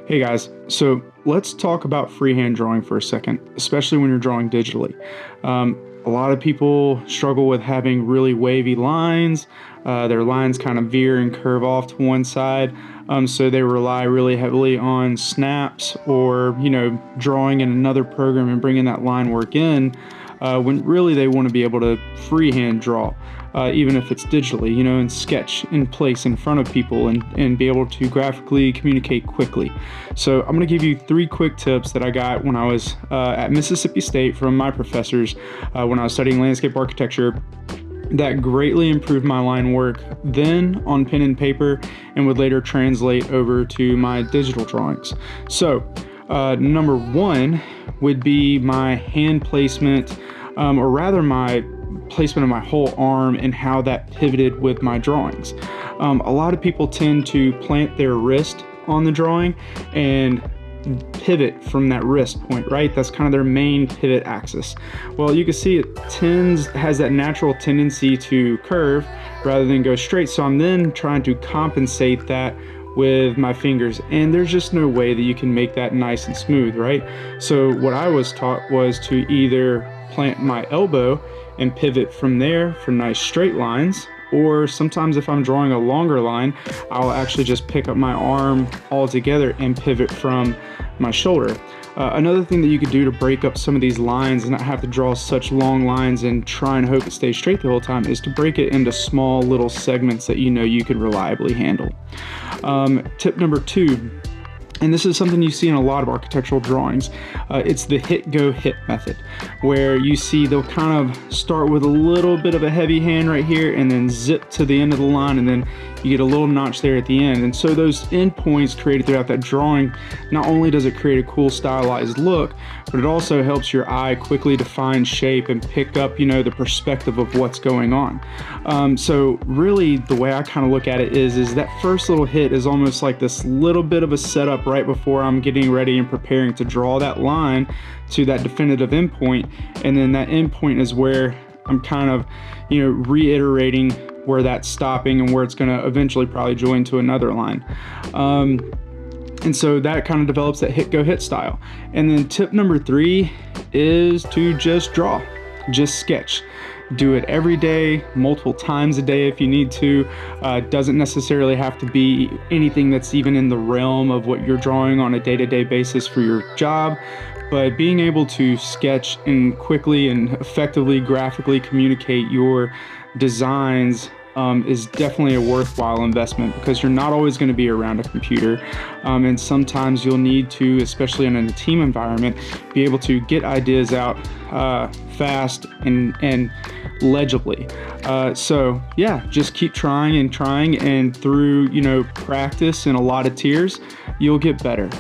Hey guys, so let's talk about freehand drawing for a second, especially when you're drawing digitally. A lot of people struggle with having really wavy lines. Their lines kind of veer and curve off to one side, so they rely really heavily on snaps or, drawing in another program and bringing that line work in, when really they want to be able to freehand draw. Even if it's digitally, and sketch in place in front of people and be able to graphically communicate quickly. So I'm gonna give you 3 quick tips that I got when I was at Mississippi State from my professors when I was studying landscape architecture that greatly improved my line work then on pen and paper and would later translate over to my digital drawings. So number 1 would be my hand placement, or rather my placement of my whole arm and how that pivoted with my drawings. A lot of people tend to plant their wrist on the drawing and pivot from that wrist point, right? That's kind of their main pivot axis. Well, you can see it has that natural tendency to curve rather than go straight. So I'm then trying to compensate that with my fingers, and there's just no way that you can make that nice and smooth, right? So what I was taught was to either plant my elbow and pivot from there for nice straight lines, or sometimes if I'm drawing a longer line, I'll actually just pick up my arm all together and pivot from my shoulder. Another thing that you could do to break up some of these lines and not have to draw such long lines and try and hope it stays straight the whole time is to break it into small little segments that you can reliably handle. Tip number 2, and this is something you see in a lot of architectural drawings. It's the hit, go, hit method, where you see they'll kind of start with a little bit of a heavy hand right here and then zip to the end of the line, and then you get a little notch there at the end. And so those end points created throughout that drawing, not only does it create a cool stylized look, but it also helps your eye quickly define shape and pick up, the perspective of what's going on. So really the way I kind of look at it is that first little hit is almost like this little bit of a setup right before I'm getting ready and preparing to draw that line to that definitive endpoint. And then that endpoint is where I'm kind of, reiterating where that's stopping and where it's going to eventually probably join to another line. And so that kind of develops that hit, go, hit style. And then tip number 3 is to just draw, just sketch. Do it every day, multiple times a day if you need to. Doesn't necessarily have to be anything that's even in the realm of what you're drawing on a day-to-day basis for your job. But being able to sketch and quickly and effectively graphically communicate your designs is definitely a worthwhile investment, because you're not always going to be around a computer, and sometimes you'll need to, especially in a team environment, be able to get ideas out fast and legibly. So yeah, just keep trying, and through practice and a lot of tears, you'll get better.